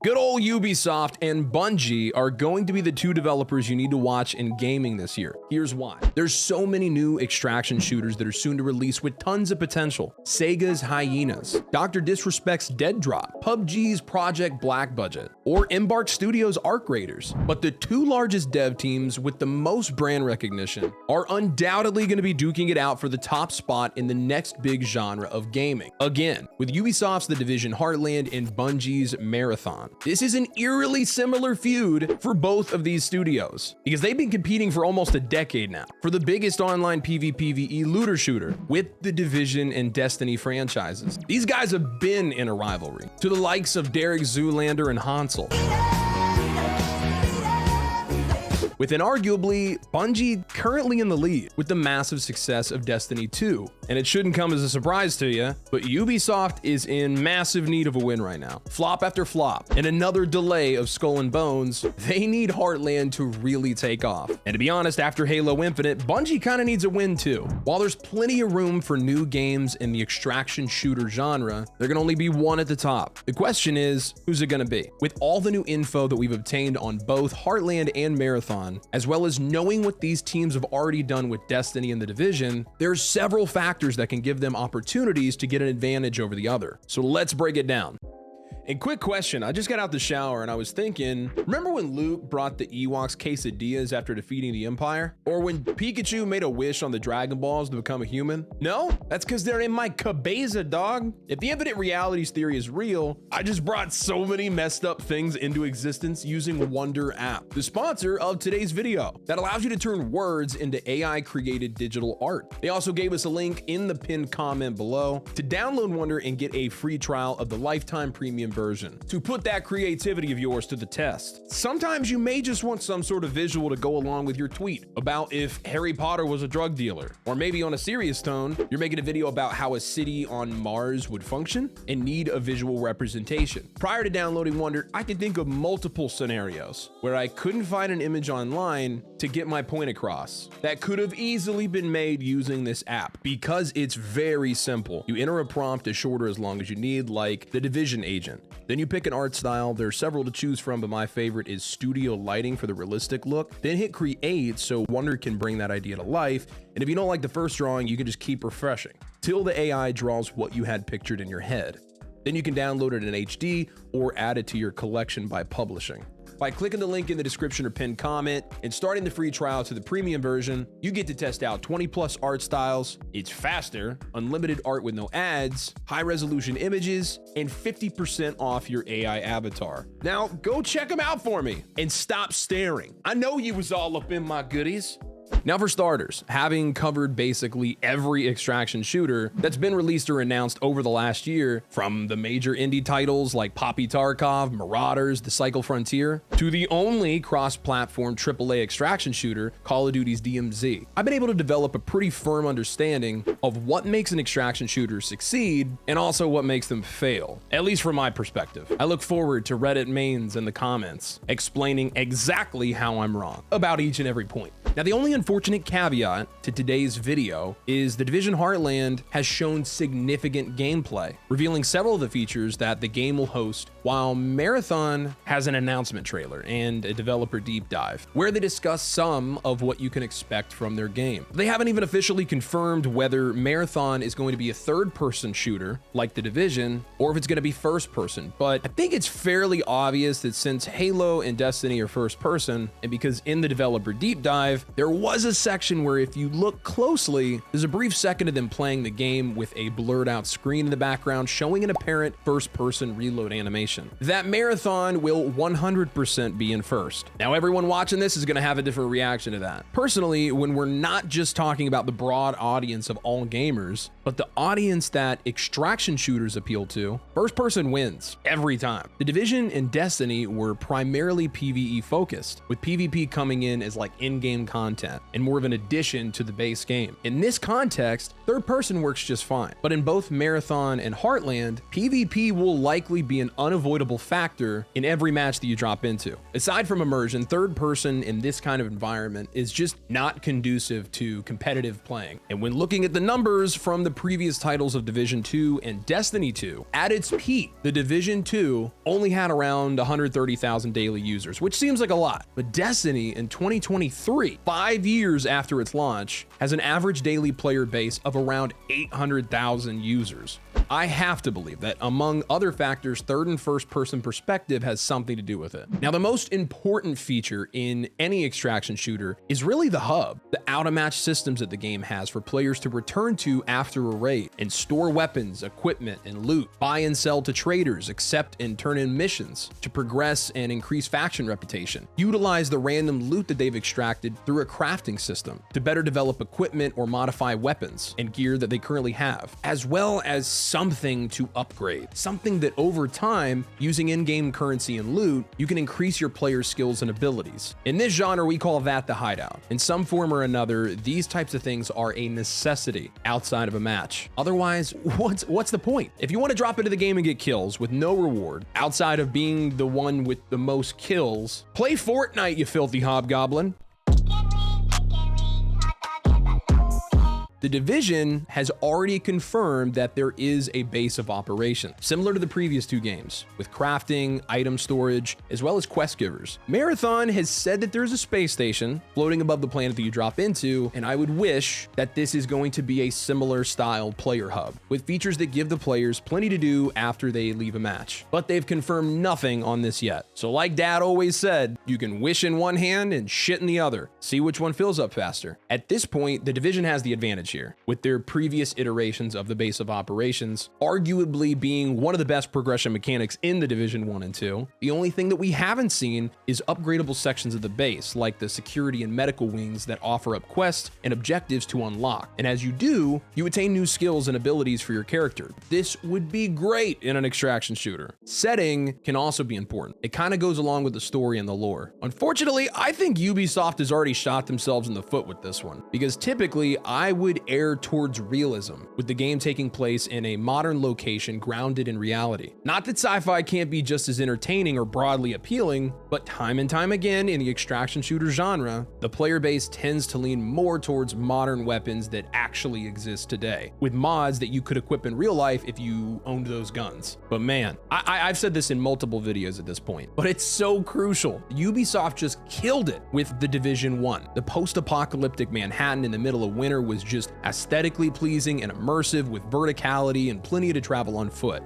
Good old Ubisoft and Bungie are going to be the two developers you need to watch in gaming this year. Here's why. There's so many new extraction shooters that are soon to release with tons of potential. Sega's Hyenas, Dr. Disrespect's Dead Drop, PUBG's Project Black Budget, or Embark Studios' Arc Raiders. But the two largest dev teams with the most brand recognition are undoubtedly going to be duking it out for the top spot in the next big genre of gaming. Again, with Ubisoft's The Division Heartland and Bungie's Marathon. This is an eerily similar feud for both of these studios because they've been competing for almost a decade now for the biggest online PvPvE looter shooter with the Division and Destiny franchises. These guys have been in a rivalry to the likes of Derek Zoolander and Hansel. With inarguably Bungie currently in the lead with the massive success of Destiny 2. And it shouldn't come as a surprise to you, but Ubisoft is in massive need of a win right now. Flop after flop, and another delay of Skull and Bones, they need Heartland to really take off. And to be honest, after Halo Infinite, Bungie kind of needs a win too. While there's plenty of room for new games in the extraction shooter genre, there can only be one at the top. The question is, who's it gonna be? With all the new info that we've obtained on both Heartland and Marathon, as well as knowing what these teams have already done with Destiny and The Division, there's several factors that can give them opportunities to get an advantage over the other. So let's break it down. A quick question, I just got out the shower and I was thinking, remember when Luke brought the Ewoks quesadillas after defeating the Empire? Or when Pikachu made a wish on the Dragon Balls to become a human? No? That's because they're in my cabeza, dog. If the infinite realities theory is real, I just brought so many messed up things into existence using Wonder app, the sponsor of today's video, that allows you to turn words into AI created digital art. They also gave us a link in the pinned comment below to download Wonder and get a free trial of the lifetime premium version to put that creativity of yours to the test. Sometimes you may just want some sort of visual to go along with your tweet about if Harry Potter was a drug dealer, or maybe on a serious tone, you're making a video about how a city on Mars would function and need a visual representation. Prior to downloading Wonder, I could think of multiple scenarios where I couldn't find an image online to get my point across that could have easily been made using this app because it's very simple. You enter a prompt as short or as long as you need, like the Division agent. Then you pick an art style. There are several to choose from, but my favorite is studio lighting for the realistic look. Then hit create so Wonder can bring that idea to life. And if you don't like the first drawing, you can just keep refreshing till the AI draws what you had pictured in your head. Then you can download it in HD or add it to your collection by publishing. By clicking the link in the description or pinned comment and starting the free trial to the premium version, you get to test out 20+ art styles. It's faster, unlimited art with no ads, high resolution images, and 50% off your AI avatar. Now go check them out for me and stop staring. I know you was all up in my goodies. Now for starters, having covered basically every extraction shooter that's been released or announced over the last year, from the major indie titles like Poppy Tarkov, Marauders, The Cycle Frontier, to the only cross-platform AAA extraction shooter, Call of Duty's DMZ, I've been able to develop a pretty firm understanding of what makes an extraction shooter succeed and also what makes them fail, at least from my perspective. I look forward to Reddit mains in the comments explaining exactly how I'm wrong about each and every point. Now, the only unfortunate caveat to today's video is The Division Heartland has shown significant gameplay, revealing several of the features that the game will host, while Marathon has an announcement trailer and a developer deep dive, where they discuss some of what you can expect from their game. They haven't even officially confirmed whether Marathon is going to be a third-person shooter, like The Division, or if it's going to be first-person, but I think it's fairly obvious that since Halo and Destiny are first-person, and because in the developer deep dive, there was a section where if you look closely, there's a brief second of them playing the game with a blurred out screen in the background showing an apparent first-person reload animation. That Marathon will 100% be in first. Now, everyone watching this is going to have a different reaction to that. Personally, when we're not just talking about the broad audience of all gamers, but the audience that extraction shooters appeal to, first-person wins every time. The Division and Destiny were primarily PvE focused, with PvP coming in as like in-game content and more of an addition to the base game. In this context, third person works just fine, but in both Marathon and Heartland, PvP will likely be an unavoidable factor in every match that you drop into. Aside from immersion, third person in this kind of environment is just not conducive to competitive playing. And when looking at the numbers from the previous titles of Division 2 and Destiny 2, at its peak, the Division 2 only had around 130,000 daily users, which seems like a lot. But Destiny in 2023, 5 years after its launch, has an average daily player base of around 800,000 users. I have to believe that, among other factors, third and first person perspective has something to do with it. Now, the most important feature in any extraction shooter is really the hub, the out-of-match systems that the game has for players to return to after a raid and store weapons, equipment, and loot, buy and sell to traders, accept and turn in missions to progress and increase faction reputation, utilize the random loot that they've extracted through a crafting system to better develop equipment or modify weapons and gear that they currently have, as well as something to upgrade, something that over time, using in-game currency and loot, you can increase your player's skills and abilities. In this genre, we call that the hideout. In some form or another, these types of things are a necessity outside of a match. Otherwise, what's the point? If you want to drop into the game and get kills with no reward, outside of being the one with the most kills, play Fortnite, you filthy hobgoblin. The Division has already confirmed that there is a base of operation, similar to the previous 2 games, with crafting, item storage, as well as quest givers. Marathon has said that there's a space station floating above the planet that you drop into, and I would wish that this is going to be a similar style player hub, with features that give the players plenty to do after they leave a match. But they've confirmed nothing on this yet. So like Dad always said, you can wish in one hand and shit in the other. See which one fills up faster. At this point, the Division has the advantage here, with their previous iterations of the base of operations arguably being one of the best progression mechanics in the Division 1 and 2. The only thing that we haven't seen is upgradable sections of the base, like the security and medical wings that offer up quests and objectives to unlock. And as you do, you attain new skills and abilities for your character. This would be great in an extraction shooter. Setting can also be important. It kind of goes along with the story and the lore. Unfortunately, I think Ubisoft has already shot themselves in the foot with this one, because typically I would err towards realism, with the game taking place in a modern location grounded in reality. Not that sci-fi can't be just as entertaining or broadly appealing, but time and time again in the extraction shooter genre, the player base tends to lean more towards modern weapons that actually exist today, with mods that you could equip in real life if you owned those guns. But man, I've said this in multiple videos at this point, but it's so crucial. Ubisoft just killed it with the Division 1. The post-apocalyptic Manhattan in the middle of winter was just aesthetically pleasing and immersive, with verticality and plenty to travel on foot.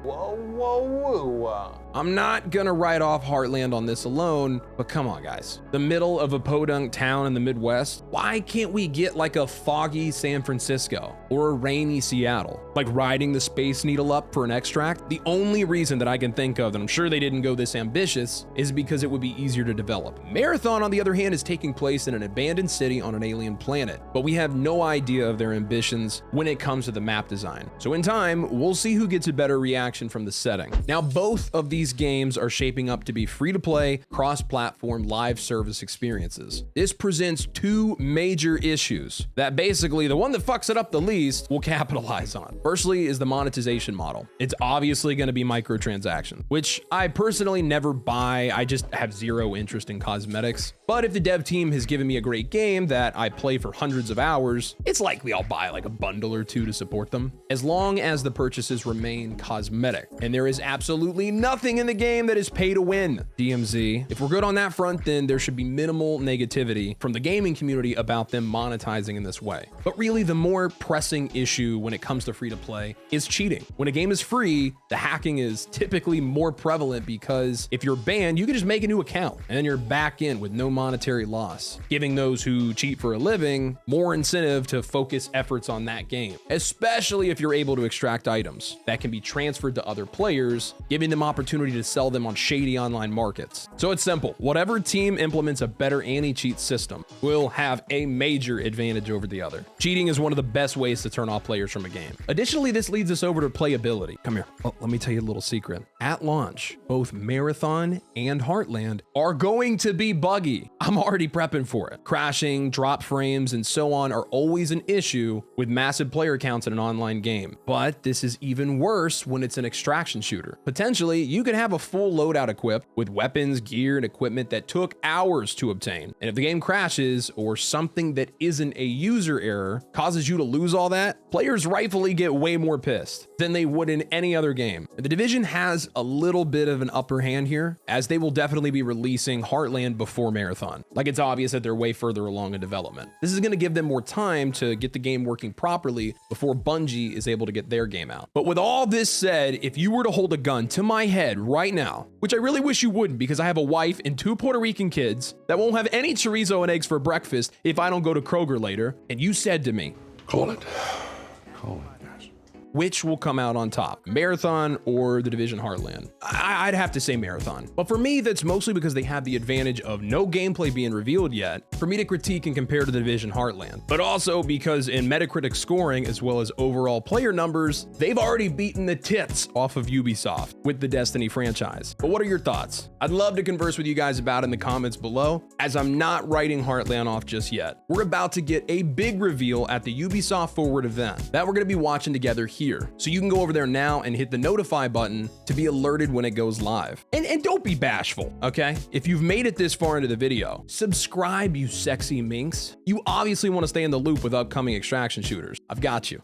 Whoa, whoa, whoa. I'm not gonna write off Heartland on this alone, but come on guys. The middle of a podunk town in the Midwest, why can't we get like a foggy San Francisco or a rainy Seattle? Like riding the Space Needle up for an extract? The only reason that I can think of, and I'm sure they didn't go this ambitious, is because it would be easier to develop. Marathon, on the other hand, is taking place in an abandoned city on an alien planet, but we have no idea of their ambitions when it comes to the map design. So in time, we'll see who gets a better reaction from the setting. Now, both of these games are shaping up to be free-to-play, cross-platform live service experiences. This presents 2 major issues that basically the one that fucks it up the least will capitalize on. Firstly is the monetization model. It's obviously going to be microtransactions, which I personally never buy. I just have zero interest in cosmetics. But if the dev team has given me a great game that I play for hundreds of hours, it's likely I'll buy like a bundle or 2 to support them, as long as the purchases remain cosmetic. And there is absolutely nothing in the game that is pay to win, DMZ. If we're good on that front, then there should be minimal negativity from the gaming community about them monetizing in this way. But really, the more pressing issue when it comes to free to play is cheating. When a game is free, the hacking is typically more prevalent, because if you're banned, you can just make a new account and then you're back in with no monetary loss, giving those who cheat for a living more incentive to focus efforts on that game, especially if you're able to extract items that can be transferred to other players, giving them opportunity to sell them on shady online markets. So it's simple. Whatever team implements a better anti-cheat system will have a major advantage over the other. Cheating is one of the best ways to turn off players from a game. Additionally, this leads us over to playability. Come here. Oh, let me tell you a little secret. At launch, both Marathon and Heartland are going to be buggy. I'm already prepping for it. Crashing, drop frames, and so on are always an issue with massive player counts in an online game. But this is even worse when it's an extraction shooter. Potentially, you can even have a full loadout equipped with weapons, gear, and equipment that took hours to obtain. And if the game crashes or something that isn't a user error causes you to lose all that, players rightfully get way more pissed than they would in any other game. The Division has a little bit of an upper hand here, as they will definitely be releasing Heartland before Marathon. Like, it's obvious that they're way further along in development. This is going to give them more time to get the game working properly before Bungie is able to get their game out. But with all this said, if you were to hold a gun to my head right now, which I really wish you wouldn't because I have a wife and 2 Puerto Rican kids that won't have any chorizo and eggs for breakfast if I don't go to Kroger later, and you said to me, call it, yes. Which will come out on top, Marathon or the Division Heartland? I'd have to say Marathon. But for me, that's mostly because they have the advantage of no gameplay being revealed yet for me to critique and compare to the Division Heartland. But also because in Metacritic scoring, as well as overall player numbers, they've already beaten the tits off of Ubisoft with the Destiny franchise. But what are your thoughts? I'd love to converse with you guys about it in the comments below, as I'm not writing Heartland off just yet. We're about to get a big reveal at the Ubisoft Forward event that we're gonna be watching together here. So you can go over there now and hit the notify button to be alerted when it goes live. And don't be bashful, okay? If you've made it this far into the video, subscribe, you sexy minx. You obviously want to stay in the loop with upcoming extraction shooters. I've got you.